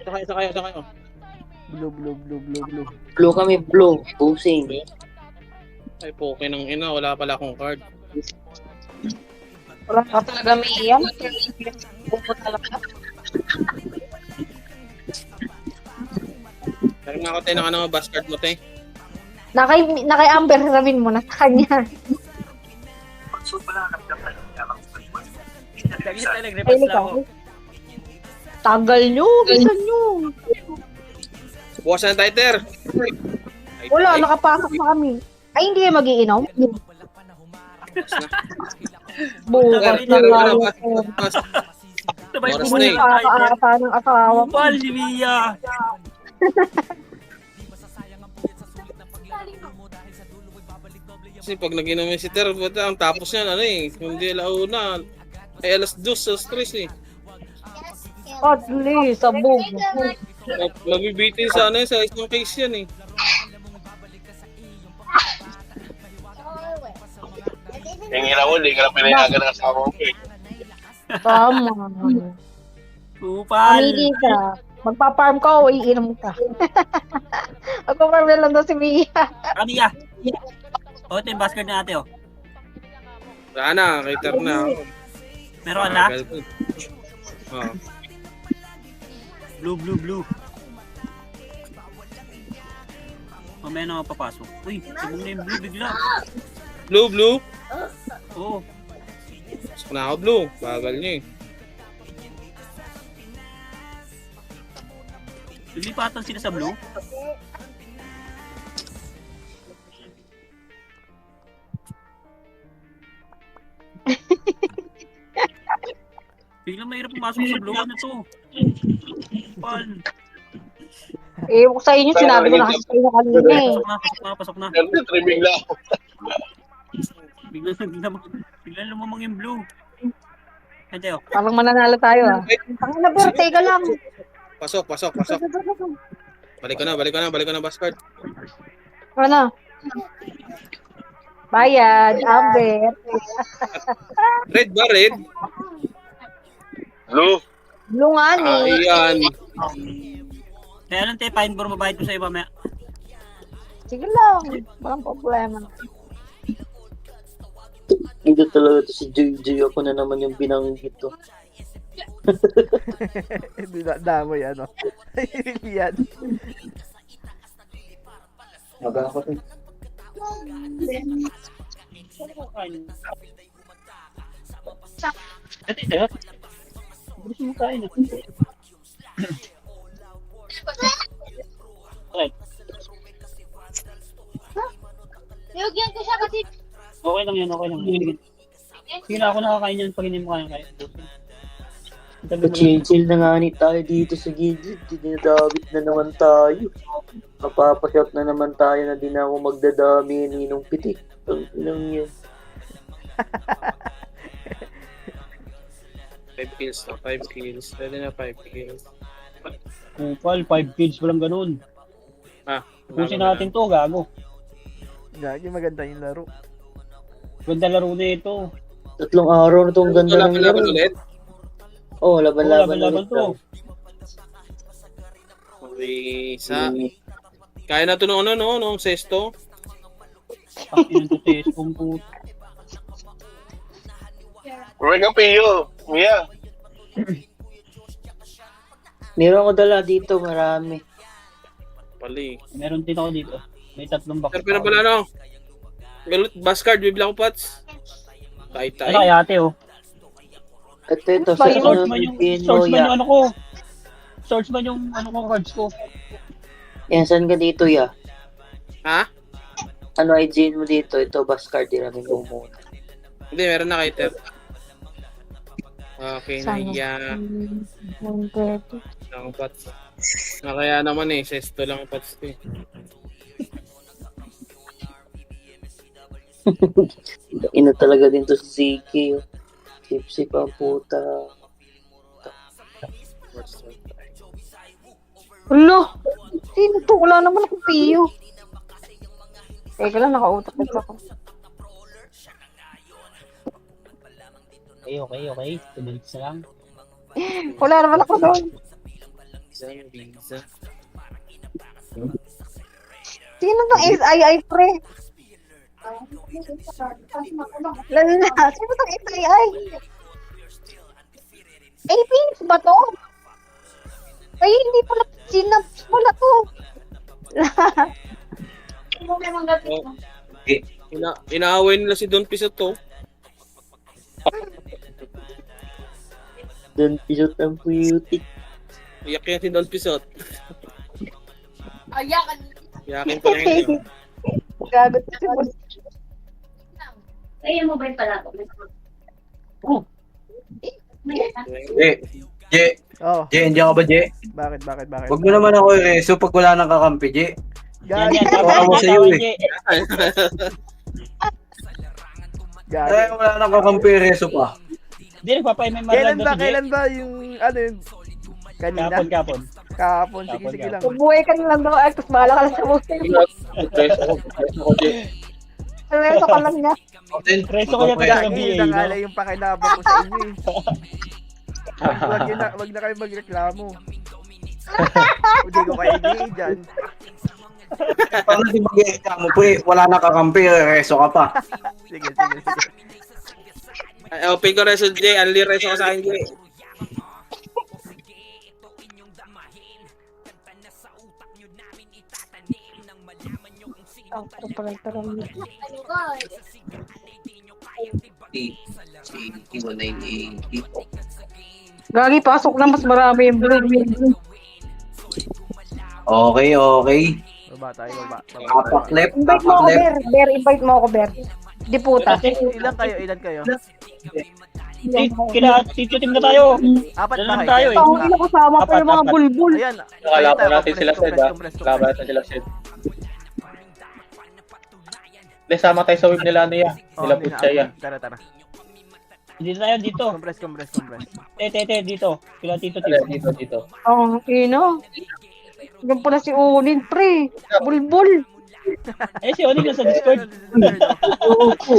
Sakay. Blue. Blue kami, blue. Busing. Ay, poke ng ina. Wala pala akong card. Wala ka talaga may iyan. Buko talaga. Pero nga ako tayo ng ano, bus card mo tayo. Nakay Amber, sabihin mo na sa kanya. Lagi tayo Ay, nag-repass na ikaw. ako. Tagal nyo, bisan nyo. Bukas na tayo, Ter. Wala, nakapasok na kami. Ay, hindi kayo mag-iinom? Bukas na lang. Sabay Oras pumunta na eh. lang tayo. Nakakaata ng asawa ko. Kupal si Mia. Kasi pag nag-inom yung si Ter, buta, ang tapos niyan, ano eh. Hindi alauna. Ay, alas 2, alas 3 eh. At least, sabog. Mabibitin sa ano yun, sa isang case yan eh. Yung hinahol, hindi ka na pinayagan ng asawa ko eh. Tama. Kupal. Pamili ka. Magpa-farm ka o iinom ka. Magpa-farm na lang daw si Mia. Ah, Mia. O, ito yung basket na ate, oh. Wala na, kay Ter na. Meron na? Oh. Blue. Mamaya na ako papasok. Uy, sabog na yung blue bigla. Blue. Oo. Pasok na ako, Blue. Bagal niya eh. Lilipatan sila sa blue. Biglang mahirap pumasok sa blue. Ano to? Kupal. Eh, sa inyo, sinabi ko na kasi sa inyo kanina eh. Pasok na. Ganun, trimming lang ako. Biglang lumamang yung blue. Ate, oh. Parang mananalo tayo ah. Ang naber, teka lang. Pasok. Balik ko na, bus card. Ano? Bayad, Amber. Red ba, red? Blue. Blue nga ni. Ayan. Kaya lang, te, fine for mabayad ko sa iba, mamaya. Sige lang. Walang problema. Hindi talaga to si JJ. Ako na naman yung binanggit to. Hindi na damo yan, ano. Yan. Maga ako rin. Ate, te, gusto mo kain. Nilagyan ko siya kasi Okay lang yan. Sige na ako nakakain yan pag hindi mo kaya. Chill na nga ni tayo dito sa gilid. Dinadabit na naman tayo. Mapapashot na naman tayo na di na ako magdadami ninong pitik. Ang ilang yun. 5 kills na, 5 kills. Pwede na 5 kills. Kupal, 5 kills, walang ganun. Pusin natin to, gago. Gagi, maganda yung laro. Ganda laro na ito. 3 araw na itong ganda ng laro. Laban ulit? Oo, laban-laban Laban ulit to. Isa. Kaya na ito noong sesto. Akin to test kung puto. Ruwag ang piyo. Mia. Meron ako dala dito, marami. Pali. Meron din ako dito. May 3 box. Pero pala ano? Bus card, bibila ko Pats. Ano Tay. kaya ate, oh? Ito, Ba, sa yun? ano, Search man yung ano ko. Search man yung ano ko, cards ko. Yan, saan ka dito, ya? Ha? Ano IG mo dito? Ito, bus card, di namin muna. Hindi, meron na kay Ter. Okay na yan. Ang Pats. Kaya naman eh, sesto lang Pats eh. Ina talaga din to si Ziki. Sip-sip ang puta. Ulo! Sino to? Wala naman akong piyo. Teka lang, nakautak ako. Okay. 2 minutes na lang. Wala naman ako doon. Visa. Sino tong SII, pre? Lalo na, sino tong SII? Ay, Phoenix ba to? Ay, hindi pala sinaps pala to. Inaaway nila si Don Pisot to. Doon pisot ang putik. Iyak yan si Don Pisot. Ayakan. Iyakin pa rin yun. Gagot si Boss. Ayun mo ba yung pala? Je, Oh, andiyan ka ba, Je? bakit? Huwag mo naman ako i-reso pag wala nang kakampi, Je. Gagi. Tawa ako sa'yo eh. Gagi. Wala nang kakampi, reso pa. Hindi, nagpapa-MM lang daw si Jay. Kailan ba yung ano yun? Kanina? Kapon. Kahapon. Sige lang. Bubuhay ka na lang daw, Arcos. Bahala ka lang sa buhay mo. Seryoso ka lang niya. Preso ko yung taga Gagi, BA, yun no? nga yung pakinabang ko sa inyo eh. Wag na kayo magreklamo. Hindi ko kayo i dyan. Paano di mag-reklamo po eh? Wala nang kakampi, reso ka pa. Sige. Ay, open ko reso, Jay. Unli reso ko sa akin, Jay. Ang parang Gagi, pasok na. Mas marami yung blue. Okay. Baba tayo. Apak left, Invite mo apak ako, left. Ber. Ber, invite mo ako, Ber. Di puta. Ilan kayo? Kina Tito Team na tayo. Apat Doon ba lang kayo? tayo eh. Ang ina kasama pa yung mga Apat. bulbul. Ayan. Nakala ko Tayo, natin sila compress, Sed, ha? compress. Nakala natin sila Sed. Hindi, sama tayo sa web nila ano ya. Nila Putsaya. Tara. Dito tayo, dito. Compress. Tete, dito. Kila Tito Team. Dito. Ang ina. Yan pala si Onin, pre. Bulbul. Eh, si Onig nasa Discord. Oo po,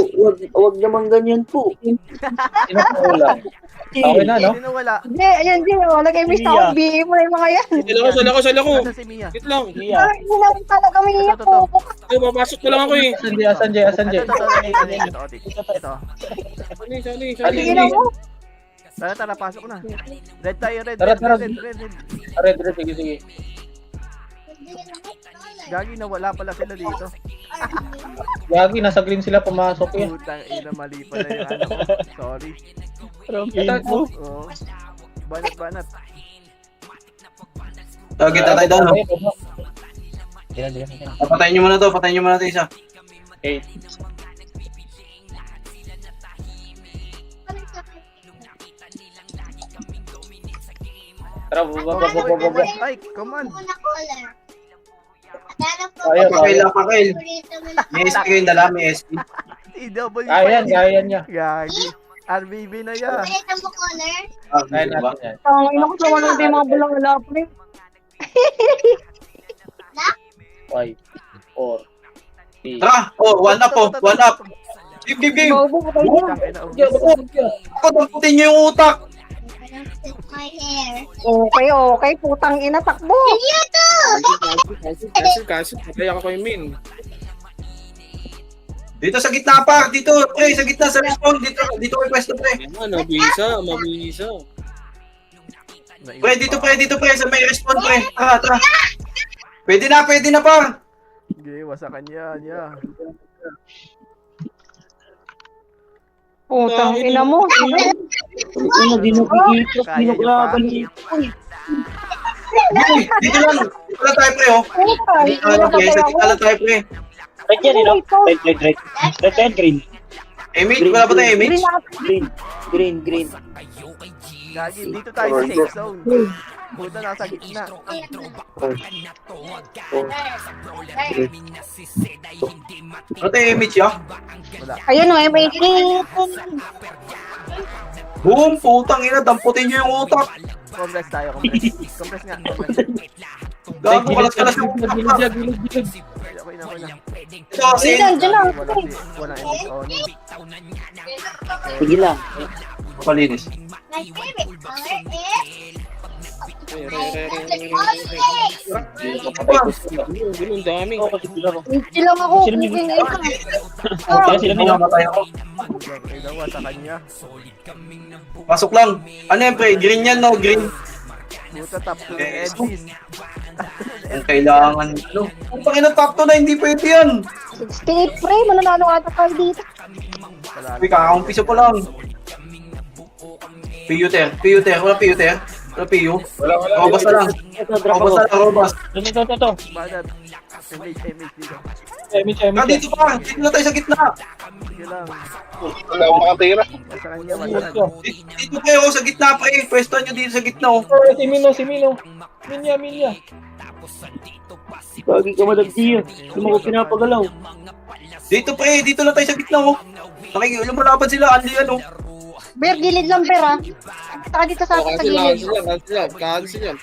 wag naman ganyan po. Sino po ulang? Okay na, no? Sino wala? Hindi, ayan, di. Nag-miss Mia. ako. BA mo na yung mga yan. Sala ko. Nasa si Mia. Wait lang. Mia. Ay, hindi namin talaga may iyak Ito. po. Ay, papasok ko lang ako eh. Asan Jay? Ito. Sige na mo. Tara, pasok na. Red tayo, red. Tara. Red. Red, sige. Gagi na wala pala sila dito. Gagi, nasa green sila pumasok eh. Putang ina, mali pala yung ano ko. Sorry. Pero ang info. Oo. Banat. Kita tayo doon. Diyan. Patayin nyo muna to, isa. Okay. Tara, baba. Ay, come on. Apakail. May SP kayong dala, may SP. EW. Kaya niya. Gagi. RBB na yan. Kaya natin yan. Ang ina ko sa walang yung mga bulang wala, pre. 5, 4, 3. Tara! One up! Game! Maubo ko tayo. Putang ina, Ako, damputin nyo yung utak! Okay. Putang ina, takbo. Kasi, patay ako kay Min. Dito sa gitna pa! Dito, pre! Sa gitna, sa respawn! Dito kay pwesto, pre! Mabisa. Pre, dito, pre! Sa may respawn, pre! Tara! Pwede na pa! Sige, wasakan niya. Putang ina mo. Ano, di nakikita. Kaya nyo pa. Dito lang tayo, pre, oh! Dito lang tayo, pre! Red yan, no? Red. Red, green. Emage, wala ba tayo, Emage? Green. Gagi, dito tayo sa safe zone. Puta, nasa gitna. Ano tayo, Emage, ah? Ayun o, may Boom! Putang ina, damputin nyo yung utak! Compress tayo. Compress nga. Gago, kalas yung utak pa! Okay na. Ito, kasi, Wala image on. Sige lang. palinis. Ganun, dami. Hindi lang ako. Sino may- King ito. Kaya sila may Namatay ako. Ginawa sa kanya. Pasok lang. Ano yan, pre? Green yan, no? Green. Puta top 2 ng Edis. Kung kailangan, ano? Kung panginoon top 2 na, hindi pwede yan. 68 pre, mananalo ata tayo dito. Uy, kakakumpisa pa lang. Piyuter. Wala piyuter. Wala piyu. Robas na lang. Robas. Ito. Banat. Image dito. Ah, dito pa. Dito na tayo sa gitna. Sige lang. Wala akong makatira. Sa kanya banat. Dito kayo sa gitna, pre. Pwesto nyo dito sa gitna, oh. Si Mino. Minya. Gagi ka madagdiya. Hindi mo ko pinapagalaw. Dito, pre. Dito na tayo sa gitna, oh. Lumalaban sila. Anli, ano. Ber, gilid lang Ber ha. Saka dito sa atin sa gilid. Cancel yan.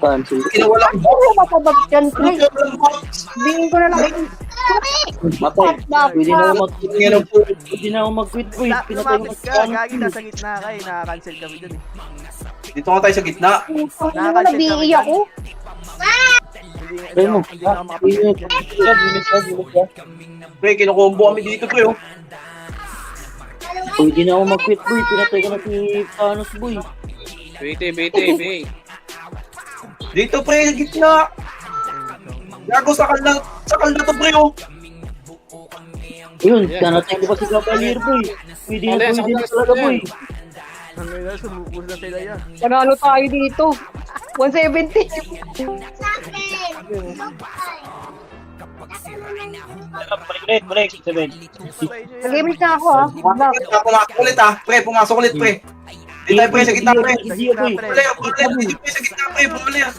Cancel. Kinawala ko. Oo, matabag yan pre. Walang box. Bingin ko na lang. Matay. Pwede na ako mag-quit. Yan ang po. Pwede na ako mag-quit, boy. Pinatay mo Lumapit sa ka. Gagi nasa gitna ka eh. Nakakancel kami dun eh. Dito nga tayo sa gitna. Ano mo nabiiyak ako? Tayo mo. Hindi na ako makapag-quit dyan. Pre, kinukombo kami dito, pre, oh. Pwede na ako mag-quit, boy. Pinatay ka na si Thanos, boy. Wait. Dito, pre, sa gitna. Gago, sakal na to, pre, oh. Ayun, kanatay ko pa si Cavalier, boy. Pwede na talaga, boy. Ang ngayon, sumupos na sila yan. Panalo tayo dito. 170. Balik. 7. Nag-image na ako ha. Pumasok ulit, ah. Pre, pumasok ulit, pre. Dito tayo, pre, sa gitna, pre. Hindi, boy. Dito, pre, sa gitna, pre. Bumalik.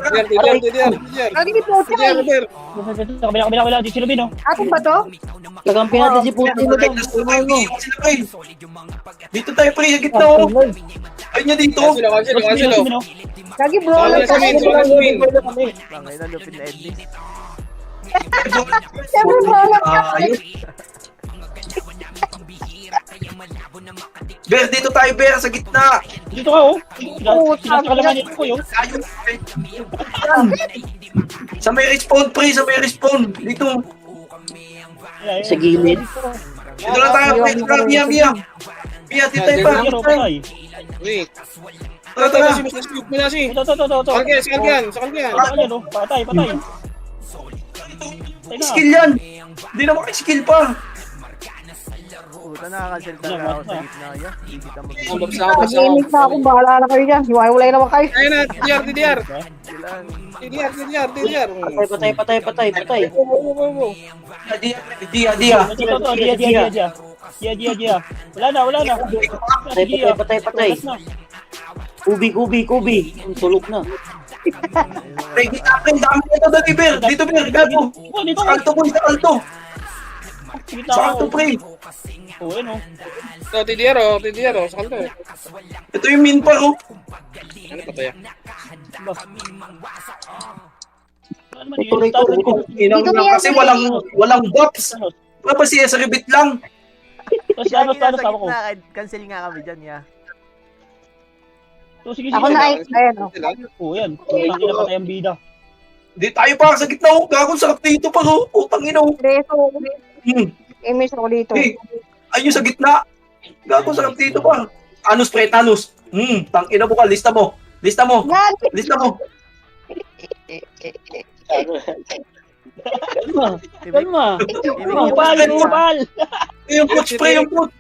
Tidiar. Lagi ni Putin eh. Kabila. Di sino Mino. Atin ba to? Kakampi natin si Putin mo daw. Sila, pre. Dito tayo, pre, sa gitna, oh. Ayun niya dito. Mino. Lagi bro. Ang ngayon, lupin na Edis. Siyempre bro. Ayun. Ber, dito tayo, Ber, sa gitna. Dito ka, oh. Sinasakalaman niyo ko, yun. Ayun, pre. Yan. Sa may respawn, pre, sa may respawn. Dito. Sa gilid. Dito lang tayo, pre. Mia. Mia, dito tayo pa. Wait. Tara. Minasi. Ito. Sakal yan. Patay. Skill yan. Hindi na maki-skill pa. Puta, nakakancel talaga ako sa gitna. Yeah, hindi kita mag- Nag-image na ako. Bahala na kayo dyan. Hiwalay naman kayo. Ayun na, Tidiar. Silang Patay. Dia. Wala na. Patay. Kubi. Tulog na. Pre, kita, pre. Dami nito dali, Ber. Dito, Ber. Gago. Dito. Sa alto, boy. Sa alto. Sa alto, pre. Oh, ano? Tidiar. Sakal to. Ito yung min pa, oh. Ano pa tayo? Inang Dito, na Mia, kasi dali. walang box. Wala pa siya sa ribit lang. Tapos Gagi ano nasa tama ko? gitna. Cancel nga kami dyan, yeah. So, sige. Ako na ay. Ayan o. Oh, yan. Ang pinapatay ang bida. Di tayo pa sa gitna, oh. Gago, sarap dito pa, oh. Utang ina, oh. Preso ako. Hmm. Image ako dito. Eh, ayun sa gitna. Gago, sarap dito pa. Tanus, pre, Tanus. Tangina mo ka, lista mo. Gagi. Kalma. Upal! Yung coach, pre, yung coach.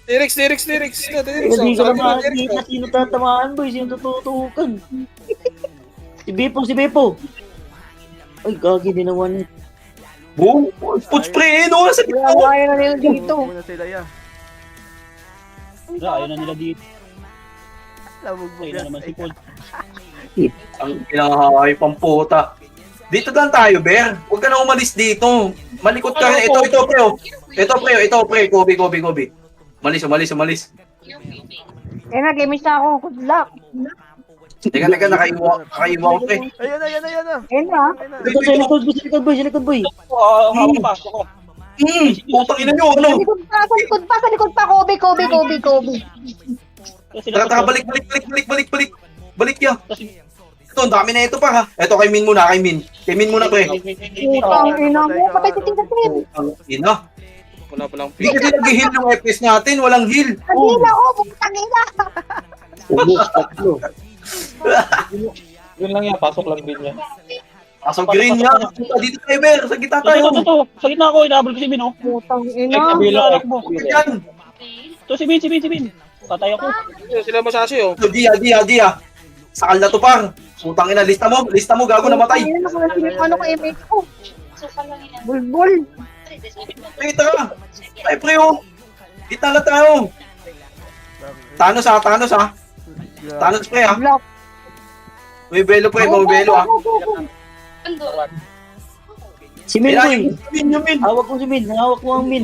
Lyrics. Hindi ko naman na sino tatamaan, boy. Sino tututukan? Si Bepo. Ay, gagi din naman. Boom. Coach, pre, no. Sa gitna, oh. Kaya na nila dito. Muna sila, yeah. Ayaw na nila dito. Lamog mo Ayaw na naman si Paul. Ang kinahay pamputa. Dito lang tayo, Ber. Huwag ka na umalis dito. Malikot ka. Ito, pre, oh. Ito, pre. Kobe. Umalis. Eh, nag-image na ako. Good luck. Teka, nakaiwa ko, pre. Ayun na. Ayun na. Ito sa likod, boy. Hawak pa ako. Putang ina nyo, ano? Sa likod pa. Kobe. Kasi Tara, balik. Balik ya. Ito, ang dami na ito pa ha. Ito, kay Min muna, Kay Min muna, pre. Putang ina mo. Patay si Tingkatin. Ang ina. Wala palang Hindi kasi nag-heal yung FPS natin, walang heal. Kanina ko. Putang ina. Ubus, tatlo. Yun lang yan, pasok lang din yan. Pasok green niya. Dito tayo, Ber. Sa gitna tayo. Ito. Sa gitna ko, inabol ko si Bin, oh. Putang ina. Kabila mo. Yan. Ito si Bin. Patay ako. sila Masashi oh. Dia. Sakal na to, par. Putang ina, lista mo, gago namatay. Ano ko image ko? Bulbul. Pre, tara. Ay, pre, oh. Gitna lang tayo. Thanos, pre, ha. Block. May belo, pre, may belo, ha. Si Min, boy. Yung Min. Hawak ko si Min. Hawak ko ang Min.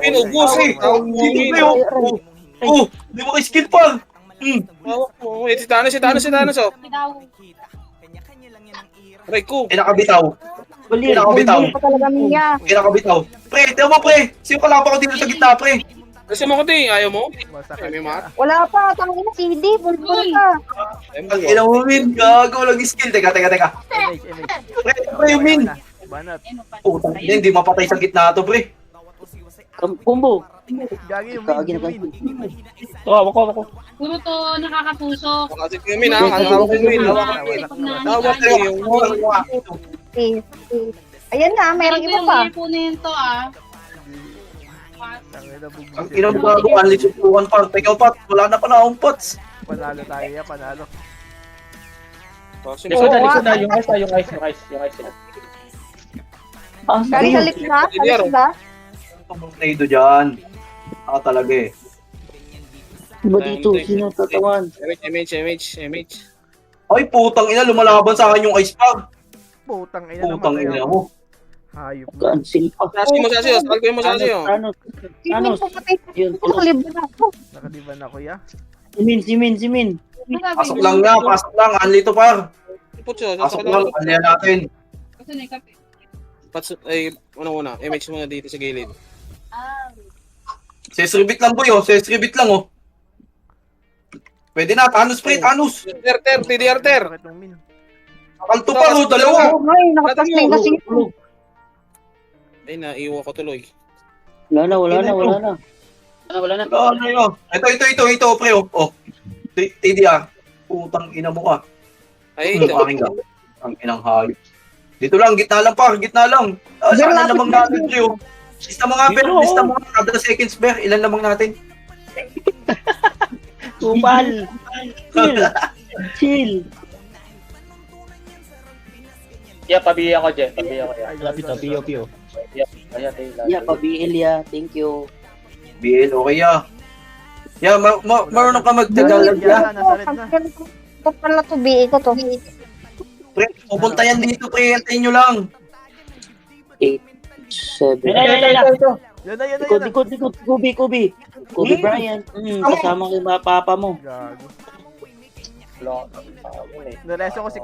Pinugos, eh. Dito, pre, oh. Oh, di mo kay skill, par. Oh, si Thanos oh. Aray ko. Nakabitaw. Balir. Nakabitaw. Bulbul pa talaga niya. Nakabitaw. Pre, tiyo mo, pre. Sino kalaban ko dito sa gitna, pre? Kasi mo ko din, ayaw mo? Masakit. May mat. Wala pa. Tangina CD. Bulbul ka. Ang ina mo, Min. Gago, walang skill. Teka. Image. Pre, yung Min. Banat. Putang ina, hindi mapatay sa gitna to, pre. Combo. Gagi yung Kagi na ba? Ito, hawak ko. Puro to nakakapuso. Kasi kami na, hawak ko yun. Hawak ko yung Ayan na. Meron iba pa. Po na yun to ah. Ang ina mo gago, anli supukan pa. Teka pa, wala na pala akong pots. Panalo tayo yan, panalo. Likod na, yung ice. Galing sa likna. Sa likna. Tornado dyan. Talaga eh. Diba dito? Sino tatawan? MH. Ay, putang ina, lumalaban sa akin yung ice pag. Putang ina naman. Putang ina mo. Hayop na. Cancel pa. Masashi oh. Sakal ko yung Masashi oh. Thanos. Yun, Nakaliban ako. Nakaliban ako ya. Si Min. Pasok lang. Anli to, par. Putyo, Pasok lang, anli natin. Kasi na kape. Ay, una. MH muna dito sa gilid. Sesribit lang, boy, oh. Oh. Pwede na, Thanos, pre, Thanos. TDR. Bakit nung Min? Kalto pa, oh, dalawa. Ay, nakapasay na siya. Ay, naiwa ko tuloy. Wala na. Ano yun? Ito, pre, oh. TDR. Putang ina mo ka. Ay, Ito, aking ga. Ang inang hayop. Dito lang, gitna lang. Saan lamang natin, pre, oh. Lista mo nga, kada seconds, Ber. Ilan lamang natin? Kupal. Chill. Pabiya ko dyan. Lapit na, Pio. Pabiil ya. Thank you. BL, okay ya. Marunong ka magtagalag ya. Nasa red na. Ito pala to, BA ko to. Pre, pupunta yan dito, pre. Antayin nyo lang. 8, 7. Yan na. Likod. Kobe Bryant. Kasama ko yung mga papa mo. Gago. Nareso ko si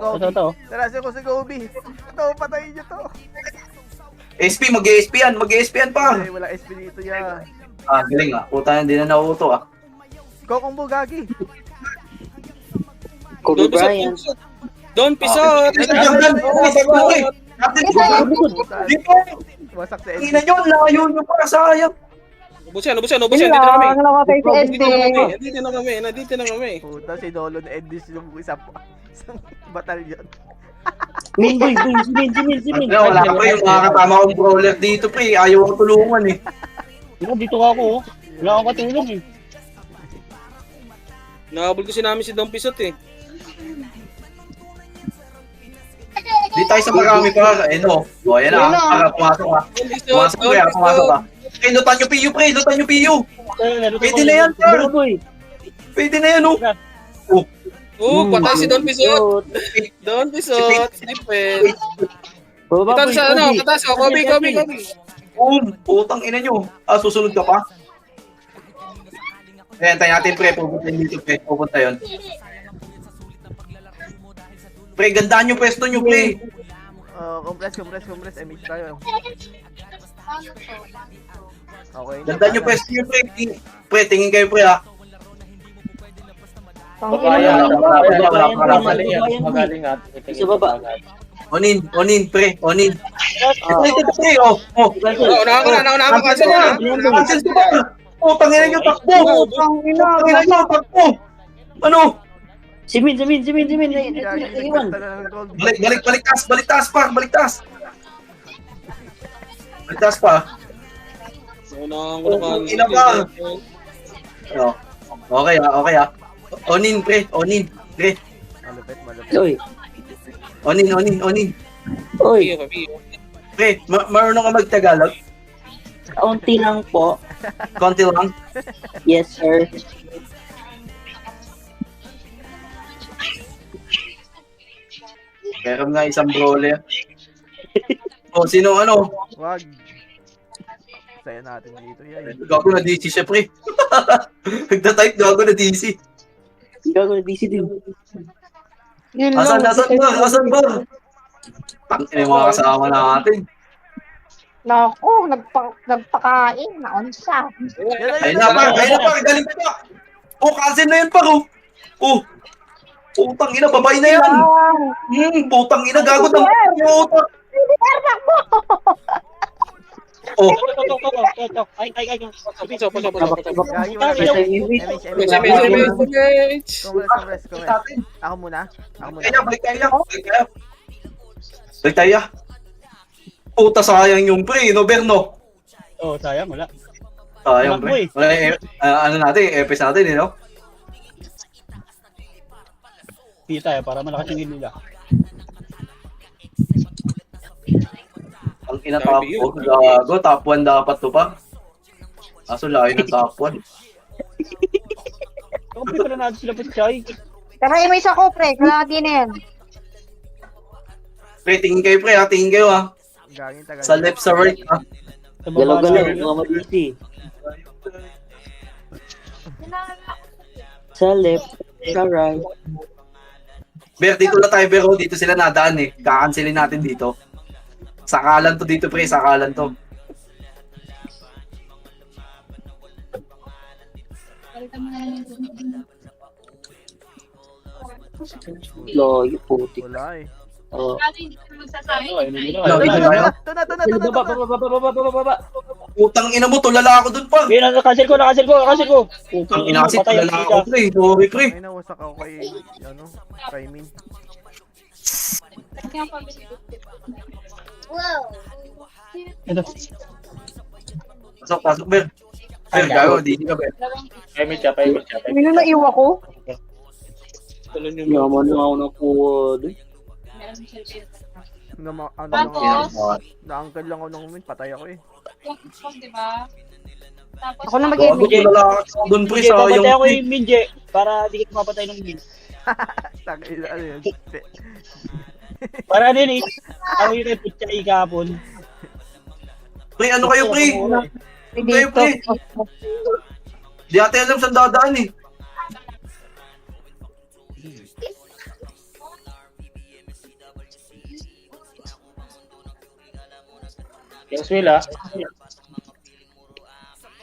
Kobe. Ito, patayin nyo to. SP, mag-ESP yan pa. Ay, wala SP dito ya. Galing Puta yan, di na nauto Kokombo, gagi. Kobe Bryant. Don Pisot! Dito! Wasak sa Ina SP. nyo, layo nyo pa, sayang. Ubusin. Dito na kami. Ang nakapay si Eddie. Nandito na kami. Puta, si Dolo na Edis yung isang batalyon. Min. Si Min. Wala pa yung mga katama kong brawler dito, pre. Ayaw ko tulungan eh. Dito ako. Wala akong katulong eh. Nakabol kasi namin si Don Pisot eh. Di tayo sa marami pa. No. Ayan na. Pumasok ka. Pumasok ka. Lutan nyo PU, pre. Pwede na yan, sir. Pwede na yan, oh. Patay si Don Pisot. Don Pisot. Slipper. Ito sa patas o. Kobe. Putang ina nyo. Susunod ka pa? Ayan, tayo natin, pre. Pupunta yun. Pre, gandaan yung pwesto nyo, pre. Compress. MH tayo. Okay na. Gandaan yung pwesto nyo, pre. Pre, tingin kayo, pre, ha. Magaling nga. Sa baba. Onin, pre, onin. Ah. Ito, pre, oh. Naunahan ko. Cancel na. Cancel ko ba? Oh, tangina nyo, takbo! Tangina nyo, takbo! Ano? Simin. Gagi, Iwan. nagpasta na ng gold. Balik taas pa. Balik taas pa. Naunahan ko na. Ina ba? Oh. Okay ah. Onin, pre. Malupit. Oy. Onin. Oy. Pre, marunong ka mag-Tagalog? Kaunti lang po. Konti lang. Yes, sir. Meron nga isang brawler. Oh, sino ano? Wag. Saya natin dito yan. Gago na DC siya, pre. Nagda-type gago na DC. Gago na DC din. Yun Asan lang. ba? Tangina yung mga kasama natin. Naku, nagpakain. Naunsa. Ayun na, par. Galing pa. Oh, cancel na yun, par. Oh. Putang ina, babay na yan. Putang ina, gago ng puta. Oh, Ay. Pasok. Gagi, wala Ay, tayo. MH. MH. Congress. Ako muna. balik tayo. Puta, sayang yung pre, no, Berno? Oh, sayang, wala. Sayang, pre. Wala, ano natin, EPS natin, no? Hindi tayo, para malakas yung nila. Ang ina top 4, gago, top 1 dapat to pa. Kaso layo ng top 1. Kapag pala natin sila pa si Chai. Tara, may isa ko, pre. Kailangan din na yan. Pre, tingin kayo ha. Gagi, tagal. Sa left, sa right ha. Sa baba Galaw-galaw. na. Mga madisi. Sa left. Sa right. Ber, dito na tayo, Ber, dito sila nadaan eh. Kakansilin natin dito. Sakalan to dito, pre, sakalan to. Palitan mo na lang yung Loyo, putik. Wala eh. Oh. Lalo hindi ka magsasabi. Ito na. Baba. Putang ina mo, tulala ako dun pa. Cancel ko. Ang ina kasi tulala ako, pre. Sorry, pre. Ay, nawasak ako kay Min. Kaya pabili. Pasok, Ber. Ber, gago, di ka, Ber. Mino na iwa ko? Naman na ako na po. Meron siya siya. Tapos, Tapos, na-uncle lang ako ng Min, patay ako eh. di ba? Tapos, Ako na Gago, mag-edit. tulala ako dun, pre, Sige, papatay sayang, ako pre. yung Minje para di ka mapatay ng Min. Takay na ano yun. Para din eh. Ako yung kay Puchay kahapon. Pre, ano kayo, pre? Kayo, Dito. pre. Di ate alam saan dadaan eh. Yes, Will ah.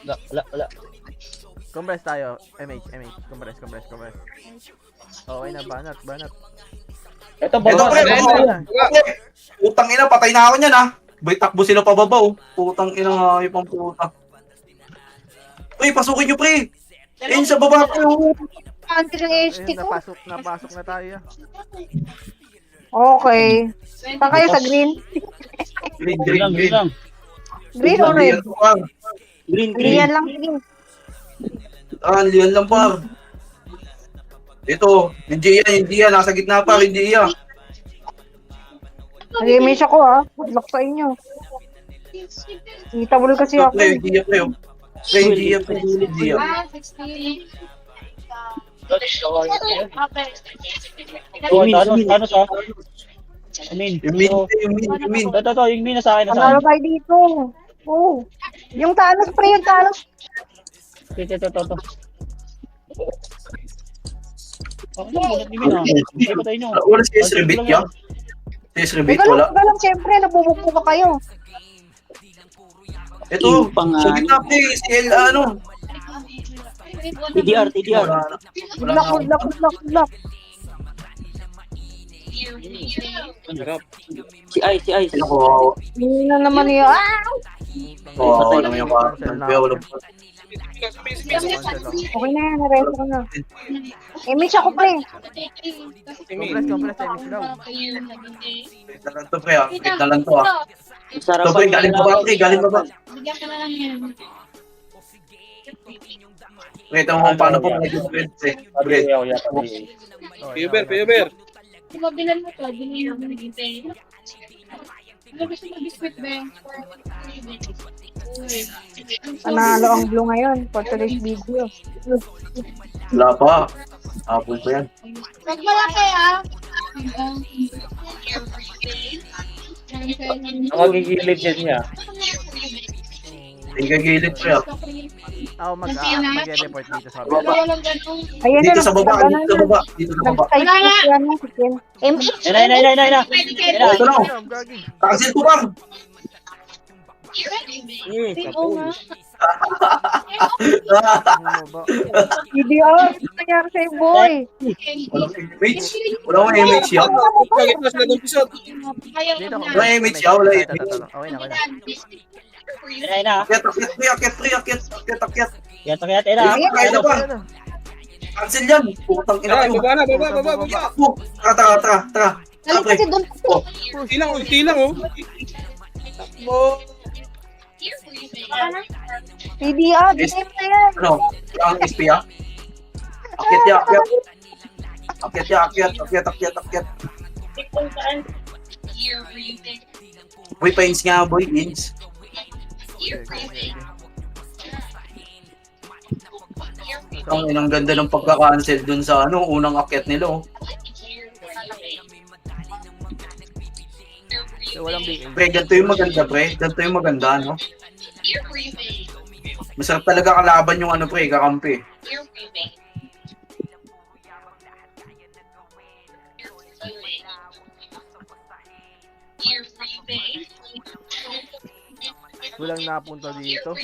Wala. Compress tayo. MH. Compress. Okay na, banat. Ito, Ito, baba. pre. Baba. Putang ina, patay na ako niyan ha. Bay, takbo sila pababa oh. Putang ina nga, yung pang puta. Pre, pasukin nyo, pre. Ayun sa baba, pre. Anti ng HT Ayun, ko. napasok na tayo. Okay. Saan kayo sa green? Green. Green o red? Green. Green lang, green. Lian lang par. Ito, hindi yan, nasa gitna pa, hindi yan. Nag-image ako ah. Good luck sa inyo. Itabol kasi ako. Pre, hindi yan, pre. Pre, hindi yan, pre. Hindi yan. 60. Ano sa? Amin. Yung min. Ito, yung Min sa akin. Panalo tayo dito. Oh. Yung Thanos, pre, yung Thanos. Ito. Ano ba ni Min ah? Hindi pa tayo nyo. Wala si S-Rebit yan. Si S-Rebit, Teka wala. lang, siyempre, nabubukbo pa kayo. Ito, sa gitna, pre. Si El, ano. TDR, TDR. Wala na. Lock. Harap. Si Ice. Ako, Hindi na naman yun. Ah! oo, naman yung wala. Okay na yan, naresto ko na. Miss ako pre. Compress, Chinese daw. Wait na lang to, pre, ah. Wait na lang to, ah. Sarap To, pre, galing baba, pre, galing baba. Bigyan ka na lang yan. Wait, ang paano po nag-defense, eh. Pre, Piuber. Di ba bilan mo to? Bilan mo naging ano gusto mo biscuit ba? Panalo ang blue ngayon for today's video. wala pa. Apple pa yan. Pag malaki ah. Nakagigilid yan niya. Igagilid siya. Ako mag-report dito sa baba. Walang ganun. Ayun Dito sa baba, dito sa baba. Nag-type ko yan ng chicken. MH. Ayun. Pwede kayo. Ito na, Ano, gagi. takasil ko bang. Oo nga. Bumaba. TDR. Ano nangyari sa'yo boy? Walang image. Wala akong image yan. Bakit na sila doon pisot? Ayaw Dito ko ako. na. Wala image yan, wala Ito, image. Okay na. Akyat, akyat. Ayun Kaya ba? Cancel yan. Putang ina Ay, kayo. baba. Tara. Dali kasi doon. Tilang oh. Takbo. TDR. Dito na yan. Ano? Ang SP ah? Akyat. Boy, pains nga boy, ins. Ang inang ganda ng pagka-cancel dun sa unang akyat nila oh. So, walang big Pre, ganito yung maganda, no? Masarap talaga kalaban yung pre, kakampi. Walang napunta dito.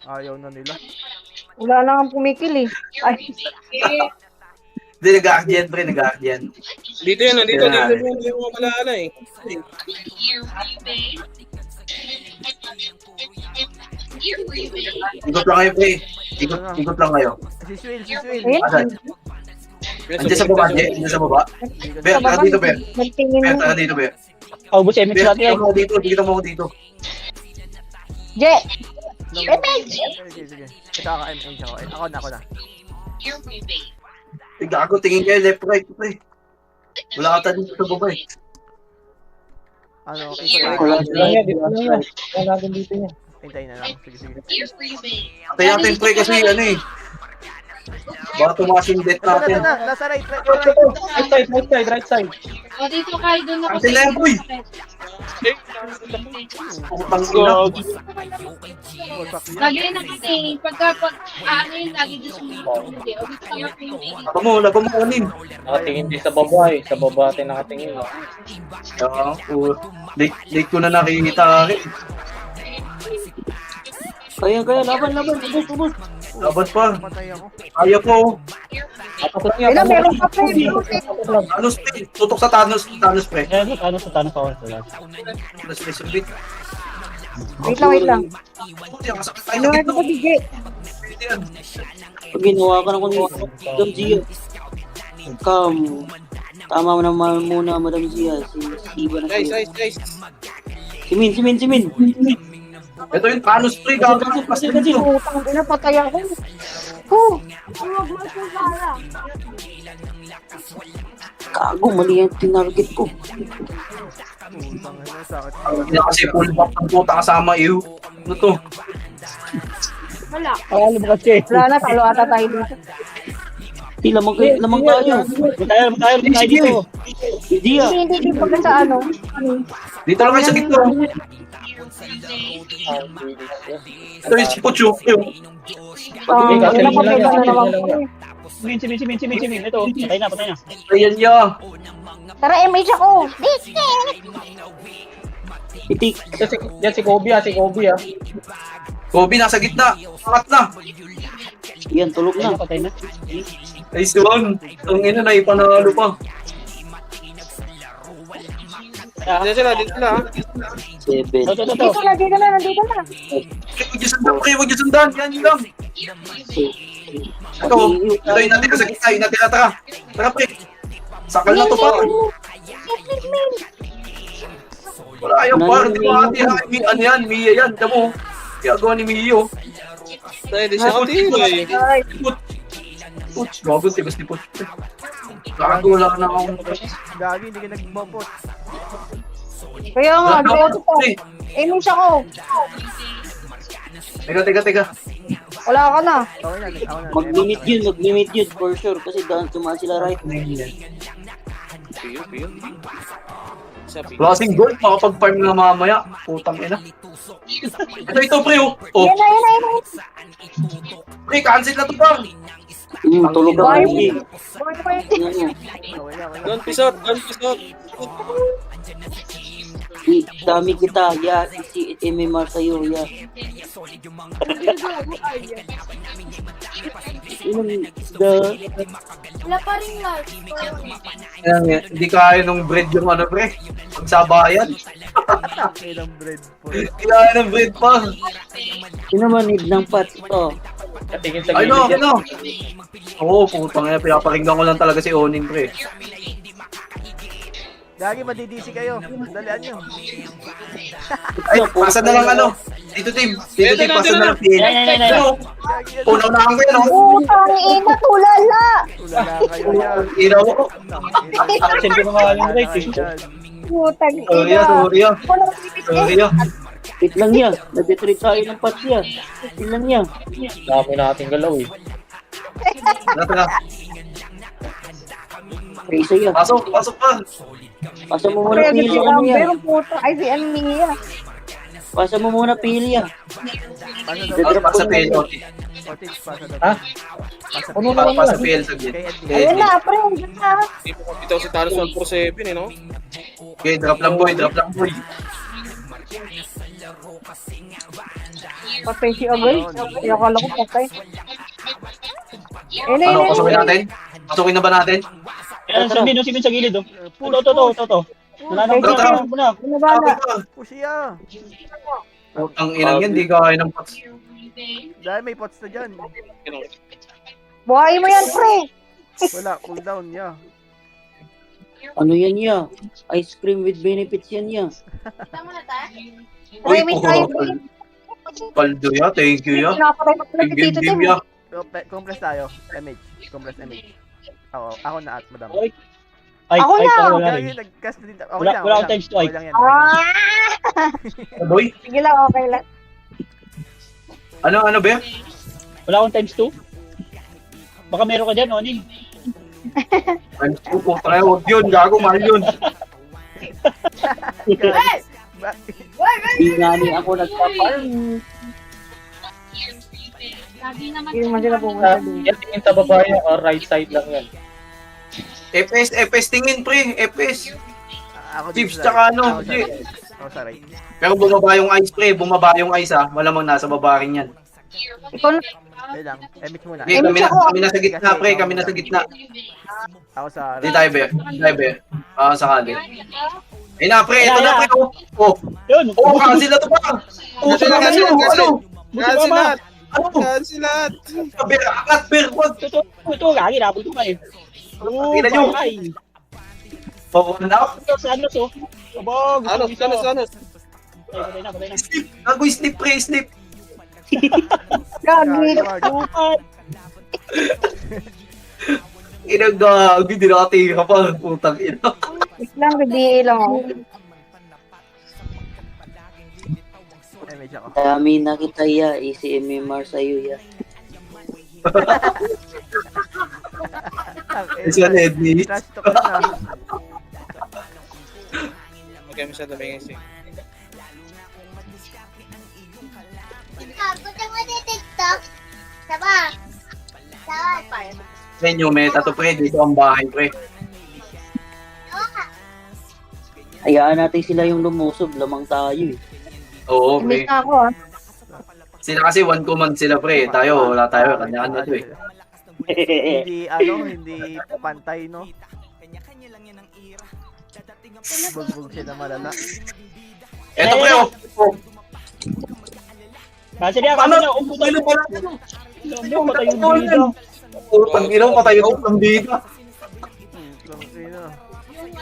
Ayaw na nila. Wala na kang pumikil eh. Ay, Hindi, nag-aakyan, pre, nag-aakyan. Dito yan, dito yung makalala eh. Ikot lang kayo, pre. Ikot lang kayo. Si Swil. ayun. Asan? Andiyan sa baba, andiyan sa baba. Ber, tara dito, Ber. Nagtingin Ber, mo. tara dito, Ber. Ubus MX Ber, natin dito mo dito, dito mo dito. Je. Sige. Ito ako, MH ako. Ako na. Gago, tingin kayo left, right, pre. Wala ka dito sa baba eh. Ano, Wala din dito niya. hintayin na lang. Sige. Tayo natin, pre, kasi baka tumakas yung death Ito natin. na. Nasa right. Right side. O dito kayo doon ako. Cancel na yan, boy. Putang ina. Lagi na kasi, pagka ano yun, lagi doon sumili. O dito kayo pwede. Laban mo kanin. Nakatingin din sa baba eh. Sa baba tayo nakatingin. Late ko na nakikita rin. Kaya, laban. Ubus. Laban pa. Patay ako. Kaya po. Ayun, meron pa pre. Thanos, pre. Tutok sa Thanos, pre. Sa tanong ako. Thanos, pre, subit. Wait lang. Kasakit tayo Ano sa nga gitna. ko DJ? Pwede yan. Pag ginawa ka ng Madam Zia. Tama mo naman muna, Madam Zia. Si Iba na Guys. Si Min. Ito yung Thanos, pre. Gagawin kasi dito. Putang ina, patay ako. Oh, Kago, mali yung tinarget ko. Putang ina, sakit. Hindi kasi full back ng puta kasama iyo. Ano to? Alam mo kasi. wala na, talo ata tayo dito. Di, lamang tayo. Tayo dito. Zia. Hindi pagka sa ano. Dito lang kayo sa gitna. Ito yung si Pucho. Napatay ka na naman po eh. Si Min. Ito. Patay na. Ayan niya. Tara, MH ako. Dito. Itik. Yan si Kobe ah. Kobe nasa gitna. Angat na. Yan, tulog Ay, na. patay na. Nice one. Ang ina na ipanalo pa. Dito sila, dito sila. 7. Ito. Dito na, dito na, nandito na. Huwag niyo sundan, pre. Huwag niyo sundan. Yan yun lang. Ito yung natira sa gitna. Yung natira, tara. Tara, pre. Sakal na to pa. Wala yan pa. Hindi mo ano yan, Mia yan. Tama mo. Ginagawa ni Mio. Tayo, di siya katibay. Puts, bago tigas ni Puts. Gago lang na akong... Gagi, hindi ka nagmopot. Kaya nga, dito ko. Aiming siya ko. Teka. Wala ka na. Okay na, ako na. Mag-limit yun for sure kasi daan tumaan sila right. Piyo. Klaseng gold, makapag-farm na mamaya. Putang ina. Ito, pre, oh. Oh, Yan na. pre, cancel na to, bang. Tulog na Bye. kayo. Okay na. Don't pisot. Dami kita, ya. Si MMR sa'yo, ya. Wala pa rin live. Hindi kaya nung bread yung ano, pre. Pagsabayan. Ilang bread po. Hindi kaya ng bread pa. Sino man need ng pots ito? Katingin sa Ay, gilid yan. no. Oo, putang ina. Pinaparinggan ko lang talaga si Onin, pre. Gagi, madidisi kayo. Dalian nyo. Ay, pasa na lang ano. Dito, team. Pasa na lang. Yan. Ano? Unaw na kayo, no? Putang ina, tulala. Tulala kayo yan. Inaw ko. Action ko mga aling right eh. Putang Sorry, ina. Sorry. Wait lang yan. Nag-treat tayo ng pots yan. Wait lang yan. Dami nating galaw eh. Tara. Presa yan. Pasok pa. Pasa mo muna Kaya pili si ano yan. Amber, puta. Ay, si Mia. Pasa mo muna pili yan. Pasa PL, Otis, pasa daw. Ha? Puno naman Pasa yan. PL, saglit. Ayun na, pre. Ayun na. Hindi mo kapitaw si Thanos 147 eh, no? Okay, drop lang boy. Patay si Agay. Kaya akala ko patay. Ayun na, Ano, ayun pasukin na. natin? Pasukin na ba natin? Yan, si Min sa gilid oh. Ito. Wala nang Tara. muna. Binabala. Pusiya. Ang inang yan, di kaya ng pots. Dahil may pots na dyan. Buhay mo yan, pre. Wala, cooldown niya. Ano yan ya? Ice cream with benefits yan ya. Tama na ta? Uy, Try me, try me. Paldo ya, thank you ya. Pinapatay ko pala si Tito Tim. ya. Compress tayo. Compress MH. Ako na at madam. Ay, Ako na. wala Gagi, rin. nag-cast din. Okay Wala- lang, wala okay akong times lang. twice. Okay lang yan. Ah! Boy, Sige lang, okay lang. ano ba? Wala akong times 2. Baka meron ka dyan, Onin. I'm super tayo, huwag yun, gago, mahal yun. Gagi. Di nga ni ako nagpaparm. Lagi naman. Hindi naman sila pumunta doon. Yan tingin sa babae or right side lang yan. FS tingin pre, FS. Ako Chips, dito sa tsaka right. ano, Ako sa G. right. Ako sa right. Pero bumaba yung ice pre, bumaba yung ice ha, malamang nasa baba rin yan. Ikaw na. Okay lang. MH muna. Okay, kami na sa gitna pre, kami na sa gitna. Ako sa Di right. tayo be. Sakali. Ayun na pre, ito na pre, oh. Yun! Cancel na to pa. Cancel. Ano? Cancel lahat. Ber, akat, ber, wag. Ito, lagi nabot ko nga eh. Oo, Tingnan nyo. bakay. Oo na. Ito, sa ano to? Sabog! Thanos. Patay na. Snip, gagoy snip pre, snip. Gagi. Bupat! Inagagi, di nakatira pa. Putang ina. Wait lang, BDA lang ako. MH ako. Dami na kita ya. Si MMR sa'yo ya. Isa na Edney. Trash talk na. Okay, masyado may ngisi. Gusto mo din TikTok? Saba? Saan? Medyo meta to pre, dito ang bahay pre. Hayaan natin sila yung lumusob. Lamang tayo eh. Oo Miss pre. na ako ah. Sila kasi one command sila pre. Tayo, wala tayo. Kanya-kanya to eh. Hindi pantay, no? Bugbog sila malala. Eto pre, oh. Kasi niya, Paano? kasi niya, umputan Ano pala? patay yung bida. Putang ina, patay yung tatlong bida.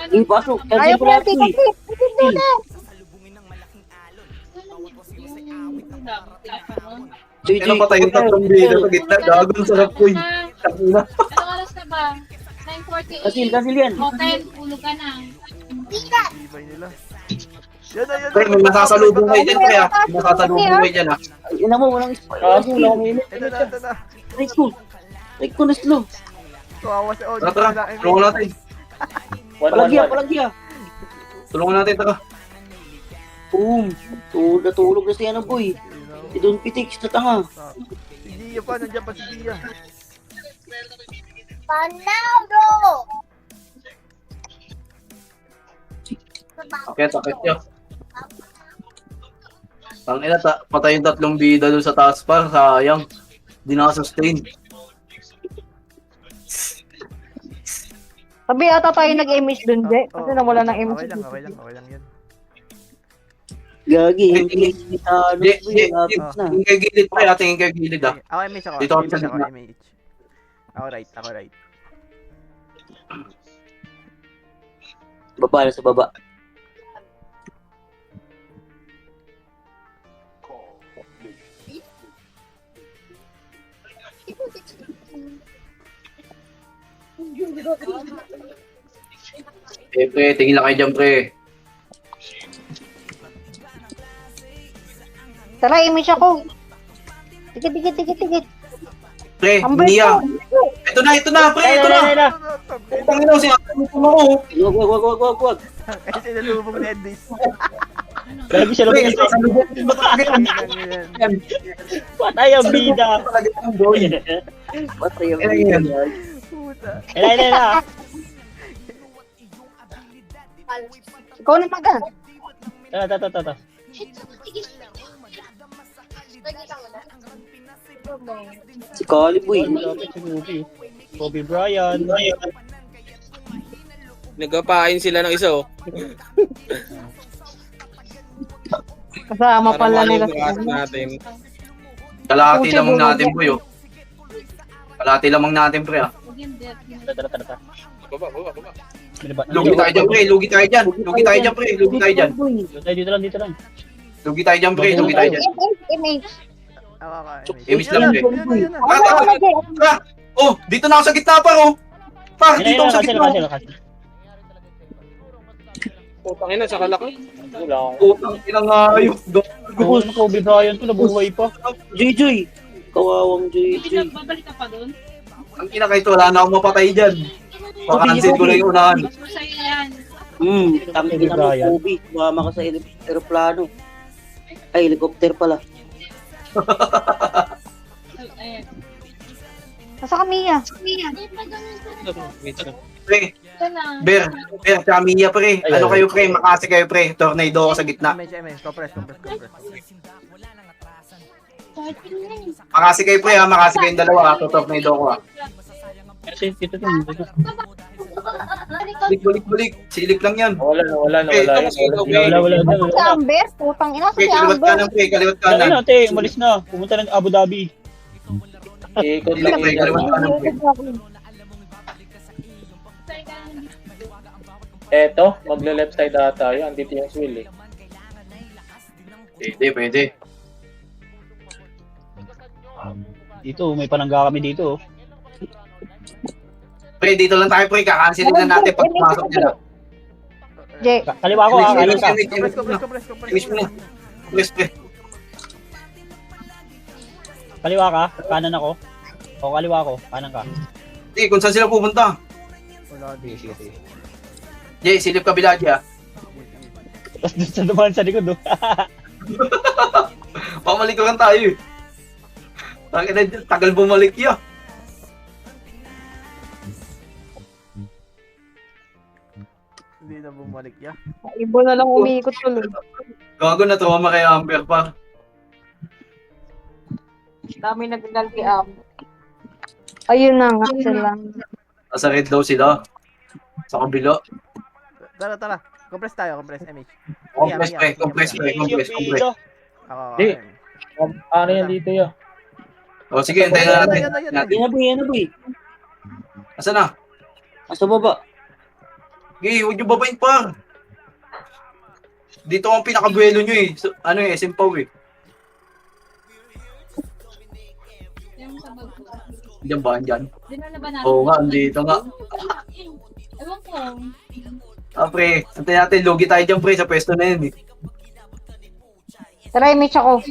Sino? Ayaw ko lang, ticket. Ina, patay yung tatlong bida sa gitna. Gagawin sarap ko eh. Tangina. Anong oras na ba? 9:48. Kasil yan. Okay, tulog ka na. Ibay nila. Yan na, yan Pre, may masasalubong kayo dyan pre ah. May masasalubong kayo dyan ah. Ina mo, walang wala akong minute. Ito na, ito na. Try ko na slow. Kawawa si Oji. Tara, tara. Tulungan natin. Palagya. Tulungan natin, tara. Boom. Natulog na si ano boy. Si Don Pitix na tanga. Si Gia pa, nandiyan pa si Gia. Akit nyo. Tangina, patay yung tatlong bida doon sa taas pa. Sayang. Di nakasustain. Sabi ata tayo nag-image dun, Je. Kasi nawala ng image. Okay lang yan. Gagi. Hindi kita ano Di, boy. di, Lapit na. tingin kay gilid pre ah. Tingin kay gilid ah. Ako image ako. Dito ako sa Image gitna. image. Ako right. Baba na sa baba. Pre, tingin lang kayo dyan pre. Tara, image ako. Tikit. Pre, Amber Nia. ko. Ito na pre, ito na. Tangina, sinasabi ko ako. Wag. Ay, sinalubong ni Edis. Lagi siya Pre, lumabas. sasalubong ko talaga yan. Yan. Patay ang bida. Talaga yan, boy. Patay ang Kaya yan. Puta. Ila. Ikaw na maga. Tata. Si Kali boy. Lapit si Kobe. Kobe Bryant. Nagpapain sila ng isa, oh. Kasama pala nila. natin. Kalahati lamang natin, boy, oh. Kalahati lamang natin, pre, ah. Tata. Baba. Lugi tayo dyan, pre. Lugi tayo dyan, pre. Dito lang. Lugi tayo dyan, pre. Image. Image lang, pre. Yan na. Ah! Oh, dito na ako sa gitna, par, oh. Par, dito ako sa gitna. Putang ina, sa kalaki. Putang inang ayos. Gusto Kobe Bryant to, nabuhay pa. Joy. Kawawang Joy. Babalik ka pa doon? Ang ina kahit wala na akong mapatay dyan. Pakansin ko lang yung unahan. Masaya yan. Tangin na mo, Kobe. Sumama ka sa aeroplano. Ay, helicopter pala. Ayan. Nasa Kamiya. Pre, Ito na. Ber, tsaka Mia, pre. Ano kayo, pre? Makasi kayo, pre. Tornado ako sa gitna. Image. Compress. Makasi kayo, pre, ha. Makasi kayong dalawa, ha. Tornado ako, ha. Kasi dito. Balik. Silip lang yan. Wala na. Wala. Si Amber, putang ina. Pre, Si kaliwat Amber. kanan, pre. Kaliwat Ano kanan. na, te, umalis na. Pumunta ng Abu Dhabi. Silip, pre. Kaliwat kanan, pre. Eto, magle-left side ata tayo. Andito yung swill eh. Pwede. Dito, may panangga kami dito. Pre, dito lang tayo, pre. Kakansilin na natin pag pumasok nila. Je. Kaliwa ko, kanan ka. Compress. Image mo na. Press, pre. Kaliwa ka, kanan ako. O kaliwa ko, kanan ka. Sige, kung saan sila pupunta. Wala din. Sige. Jay, silip kabila, Jay, ha. Tapos doon sa dumaan sa likod, oh. Pamalikuran tayo, eh. Tagal bumalik yun. Hindi na bumalik ya. Ibo na lang umiikot tuloy. Gago na trauma kay Amber pa. Dami naglalkiam. Ayun na nga sila. Nasa red daw sila. Sa kabila. Tara. Compress tayo, compress, MH. Compress pre. Ako, Di. Ano yan dito ya? O sige, hintayin na natin. Yan na, boy. Asa na? Asa baba? Okay, huwag nyo babain pa. Dito ang pinakabuelo nyo eh. So, ano eh, SM Pau eh. Yung sa bag ko. Diyan ba? Andyan? Dinala ba natin? Oo nga, andito nga. Ewan ko. Pre, antayin natin. Logi tayo dyan pre, sa pwesto na yun eh. Tara, image ako.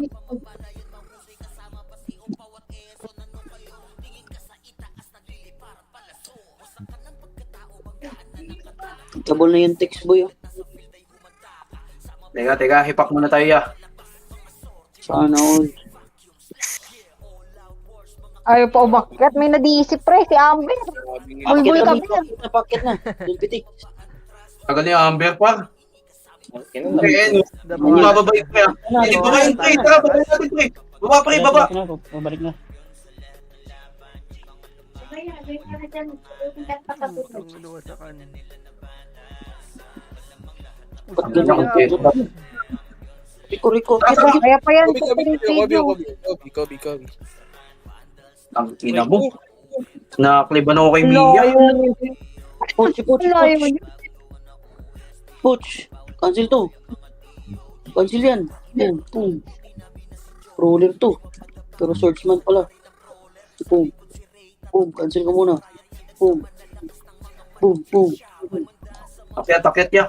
Tabol na yung text, boy. Teka, hipak muna tayo ya. Sana all. Ayaw pa umakyat. May nadiisip pre, si Amber. Bulbul ka ba? Napakit na. Yung pitik. Tagal niya, Amber pa. Ganun lang. Okay, no. Bumababait pre. Hindi babain pre. Tara, babain natin pre. Baba pre, baba. Pabalik na. Luwa sa kanin. Ba't ganyan ang pedo? Riko. Kaya pa yan. Kobe. Ang ina mo. Nakakliban ako kay Mia. Poch. Poch. Cancel to. Cancel yan. Boom. Roller to. Pero swordsman pala. Boom. Cancel ka muna. Boom. Akyat ya.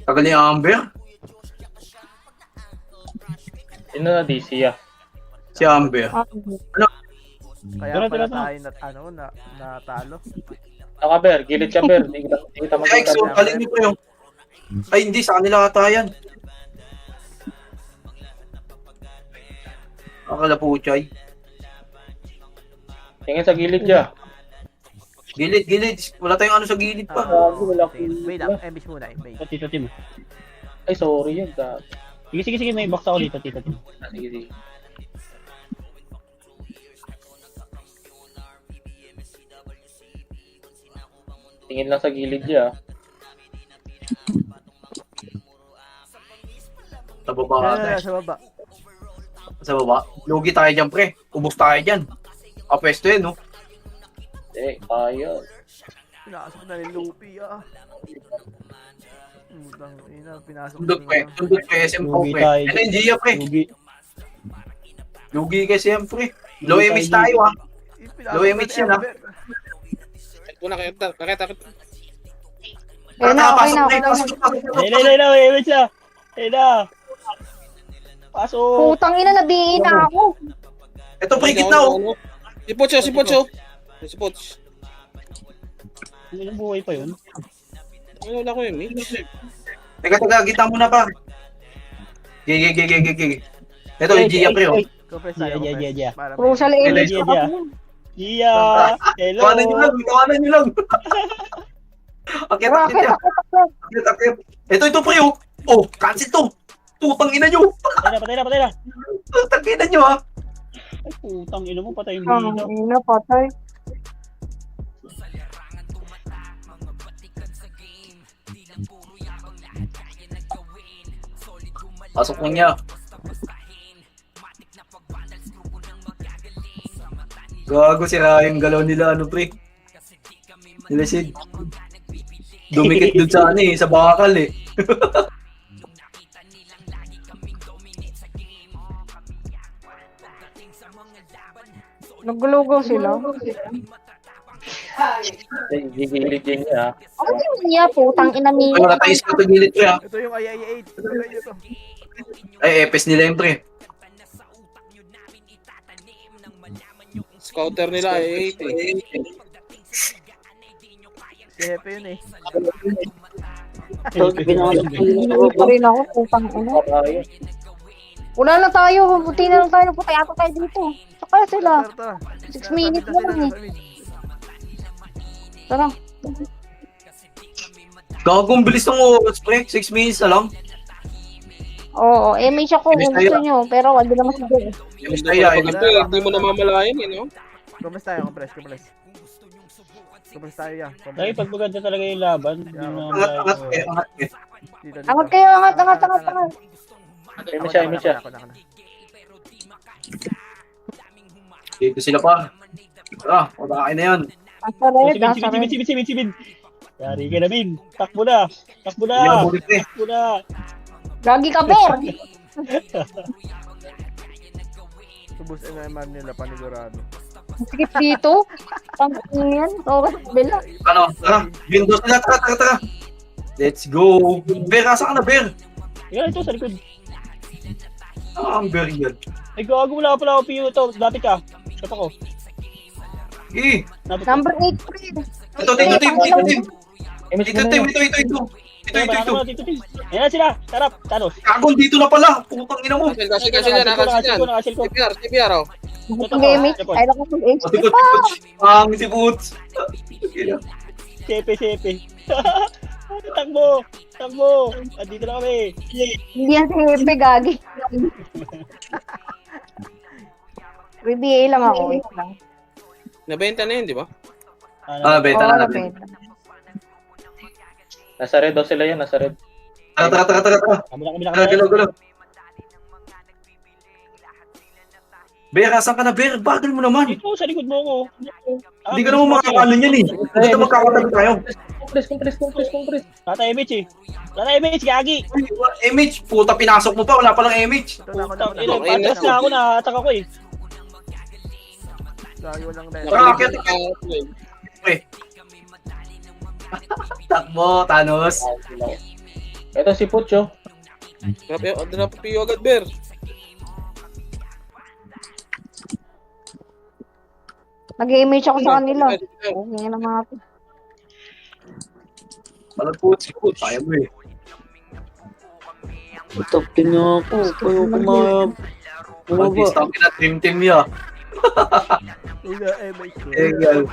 Tagal niya, Amber. Sino na DC ya? Si Amber. Kaya pala Tara. tayo natalo. Naka Ber, gilid ka Ber. Hindi kita Ay, makita. so, alin niyo po yung... Ay, hindi. Sa kanila ata yan. Akala po, Chay. Tingin sa gilid ya. Gilid. Wala tayong ano sa gilid pa. Wala ko. Wait lang, MH muna, MH. Tito Tim. Ay, sorry yun. Sige, may box ako dito, Tito Tim. Sige. Tingin lang sa gilid ya. Sa baba ata. Sa baba. Sa baba. Logi tayo dyan, pre. Ubus tayo dyan. Kapwesto yun, no? Kaya. Pinasok na ni Lupi, Utang ina, pinasok Sundot, pre. SM Pau, Lugi pre. tayo. Ano yung Gia, pre? Lugi kay SM, pre. Low Lugi image tayo. tayo, Low image yan, Una, nakita. Okay na. Wait siya. Pasok. Putang ina, nabihin na ako. Ito, pre, gitna, oh. Si Pocho. Hindi nang buhay pa yun. Wala ko yung mix. Teka, gitna muna pa. Gigi. Ito, yung Gia, pre, oh. Compress tayo, Yeah. compress. Para- Crucial image Yeah. ka. Iya. Hello. Tawanan nyo lang. Akit. Ito, pre, oh. Oh, cancel to. Putang ina nyo. Patay na. Putang ina nyo, ha. Ay, putang ina mo, patay yung Ang dito. ina, patay. Pasok mo niya. Gago, sira yung galaw nila, ano, pre. Nila Sid. Dumikit dun sa sa bakal, eh. Naglugaw sila. Gilid yun ya. Ano yung niya, putang ina Ay, niya. wala tayo sa gilid, pre, ha. Ito yung II-8. Tuloy nyo to. Ay, epes nila yung, pre. Scouter nila ay 8 eh. Si Hepe yun eh. Pa rin ako, putang ina. Wala na tayo, buti na lang tayo. Putay ato tayo dito. Saka sila. Tara. 6 minutes na lang eh. Tara. Gagong bilis ng oras, pre. 6 minutes na lang. Oo, may siya kung Imbis na gusto yun. nyo, pero wag naman siguro. Imbis na yan. Hindi mo namamalayan eh, no? Kumus tayo, kompres. Kumus tayo, ya. Dahil pag maganda talaga yung laban, hindi na Angat, angat. Dito. Angat kayo, angat. Emi siya. Dito sila pa. Patakin na yan. Asa red, asa red. Sibin. Yari ka na, Min. Takbo na. Hindi na bulit eh. Takbo na. Gagi ka, Ber. Subos MMR nila, panigurado. Sikip dito. Pang yan. Okay, Bella. Ano? Tara. Windows na. Tara. Let's go. Bear, asa ka na, Bear? Yan, ito sa likod. Ang Bear yan. Ay, gago, wala pala ako PU ito. Dati ka. Shot ako. Number 8, friend. Ito, team. Emi Ito. Ayan na sila. Tarap. Tanos. Kagol, dito na pala. Putang ina mo. Kasi yan, Nakasil ko. TPR, oh. Itong gaming. Ay, lang ko full HP Sikot. pa. Si Boots. Sepe. Takbo. Andito na kami. Hindi yan si Hepe, gagi. BBA lang ako. Wait lang. Nabenta na yun, di ba? Beta Oo, na natin. nabenta. Nasa red daw sila yan, nasa red. Tara. Kami na. Gulo. Bear, asan ka na, Bear? Bagal mo naman. Ito, sa likod mo ako. Hindi ka naman makakaano yan eh. Dito magkakatabi tayo. Kompres. Tata MH, gagi. MH, puta, pinasok mo pa. Wala palang MH. Putang ina, patras na ako, nakatak ako eh. Tayo lang dahil. Bakit? Takbo, Thanos. Ito si Pucho. Drop PO agad, Bear. Nag-image ako sa kanila. Okay na mga po. Walang puts. Kaya mo eh. Top 10 nga ako. Kaya ko Mag-stop na Dream Team niya. Ula, MH. Egal.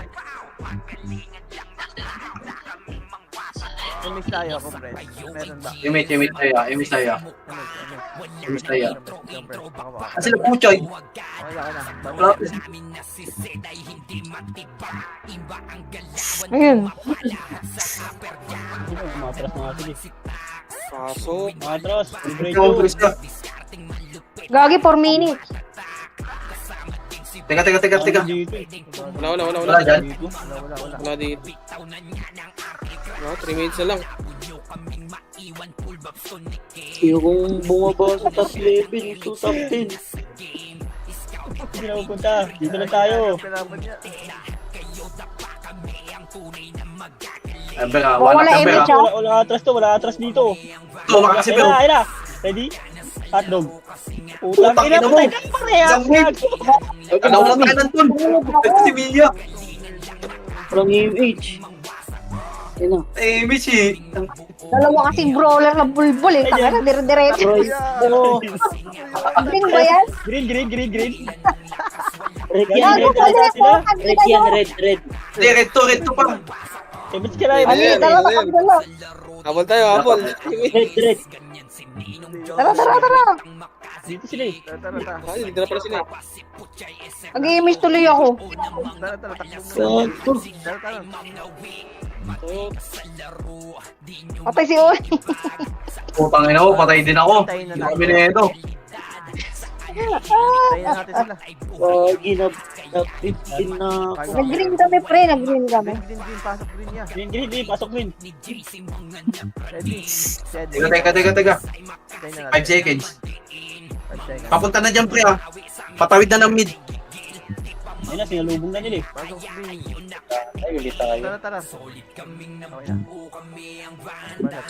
MX tayo, kompres. Meron ba? MH tayo. Kompres. Kasi sila Puchoy. Okay na. Wala. Ayun. Matras na nga sige. Pasok. Matras. Congress ka. Gagi 4 minutes. Teka. Wala. Wala dyan. Wala dito. 3 minutes na lang. Yung bumaba sa top level, ito top 10. Hindi na pupunta. Dito lang tayo. Kailangan niya. Bear, Wala image ako. Wala atras dito. Ito, makakasi Bear. Ayun na. Ready? Hotdog. Putang ina Ina mo. mo. Parehas. Kalaw lang tayo nandun. Ito si Mia. Walang image. Yan na. MH eh. Dalawa kasing brawler na bulbul eh. Taka na dire-diretso. Green ba yan? Green. Red Gagi, yan, red. red yan, red. Red to pa. Image ka na. Ayan, Tara, dala. Habol tayo. Red. Tara. Dito sila eh. Tara. Ay, hindi na pala sila. Nag-image tuloy ako. Tara. Tara. Patay si Oy. Putang ina ko, patay din ako. Hindi kami na ito. Tayo na natin sila. Gagi na 15 na. Nag-green kami, pre. Nag-green kami. Green, pasok green niya. Green. Pasok green. Ready. Steady. Teka. Tayo na 5 natin. seconds. 5 seconds. Papunta na dyan, pre ah. Patawid na ng mid. Ayun na, sinalubong na nila eh. Pasok green. Ay, ulit tayo. Tara. Okay na. Balat.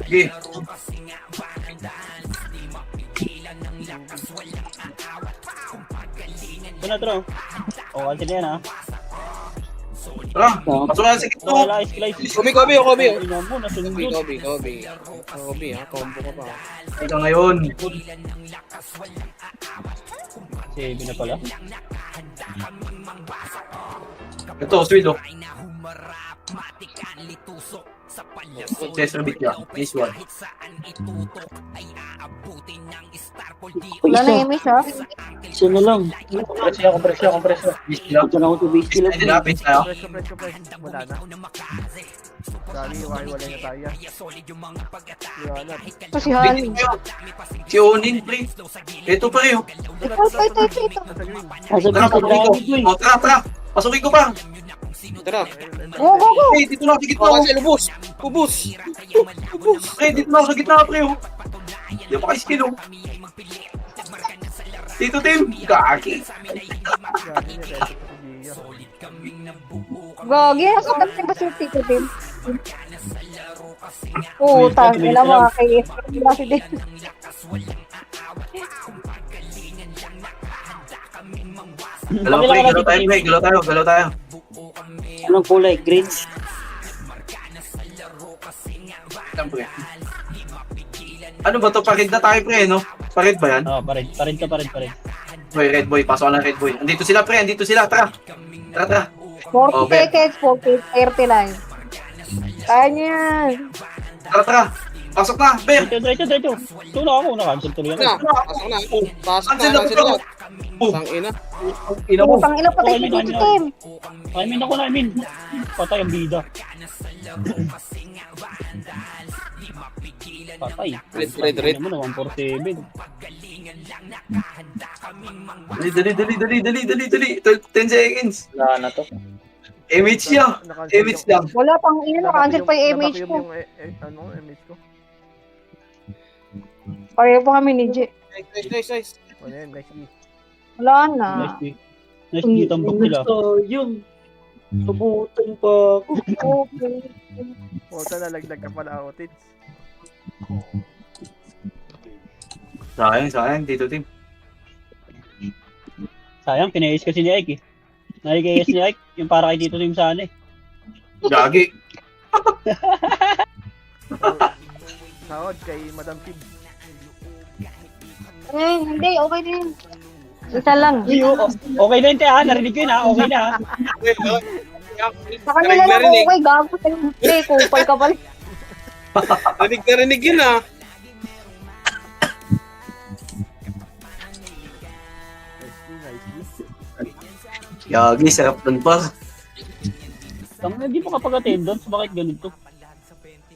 Sige. Ito na, tro. O, altin na yan ha. Tara, pasok na sa gitno. Wala, slice. Kobe. Inambo, nasunod. Kobe, ha? Combo ka pa. Ito ngayon. Save na pala. Ito, sweet oh. Chester beat niya. Nice one. Wala na image ha. Isa na lang. Kompresyo. Nice niya. Ito na ako sa base kill. Ay, nilapit tayo. Press. Wala na. Dami, wala na tayo. Wala na. Ito si Hani. Si Onin, pre. Ito pa rin. Ito. Nasa green. Nasa Tara, base pasukin ko. kill. Oh, tara. Pasukin ko pa. Tara. Go. Hey, dito na ako sa gitna. Kasi lubos. Ubus. Pre, dito na ako sa gitna, pre. Oh. Di pa kayo skill, oh. Dito, Tim. Gagi. Gagi niya, dahil sa Pagigya. Gagi, nasaktan si ba si Tito Tim? Puta, nila mga kay si Tim. Galaw, pre. Galaw tayo. Anong kulay? Green? Pre. Ano ba to? Parid na tayo, pre, no? Parid ba yan? Oh, parin to. Boy, red boy. Pasok ka ng red boy. Andito sila, pre. Tara. 40 Ben. seconds, 30 lang. Kaya niya yan. Tara. Pasok na, Ber. Diretso. Tula ako, na-cancel tuloy Na. ako. Pasok na. Pasok na. Cancel na, Cancel bro. na. Boom. Tang ina. Ina mo. Putang ina patay si Tito Tim. I mean. Patay ang bida. Patay. Red. Ano naman, 147. Dali. 10 seconds. Wala na to. MH lang. MH lang. Wala pang ina, na-cancel pa yung image ko. Image ko. Pareho pa kami ni J. Nice. Wala yan, next week. Wala na. Nice tambak nila. Yung nabutan pa ako. Okay. Puta, nalaglag ka pala ako, Tits. Sayang, Tito Tim. Sayang, pinayos kasi ni Ike eh. Nakikayas ni Ike, yung para kay Tito Tim sana eh. Gagi. Sahod kay Madam Pig. Hindi, okay din. Isa lang. Okay na yun, te ha. Narinig ko yun ha. Okay na ha. Sa kanila lang Narinig. okay, gago tayo. Hindi, kupal ka pala. Narinig yun ah. Gagi, sarap dun pa. Hindi mo kapag attendance, bakit ganito?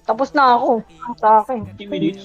Tapos na ako. Sa akin. 50 minutes.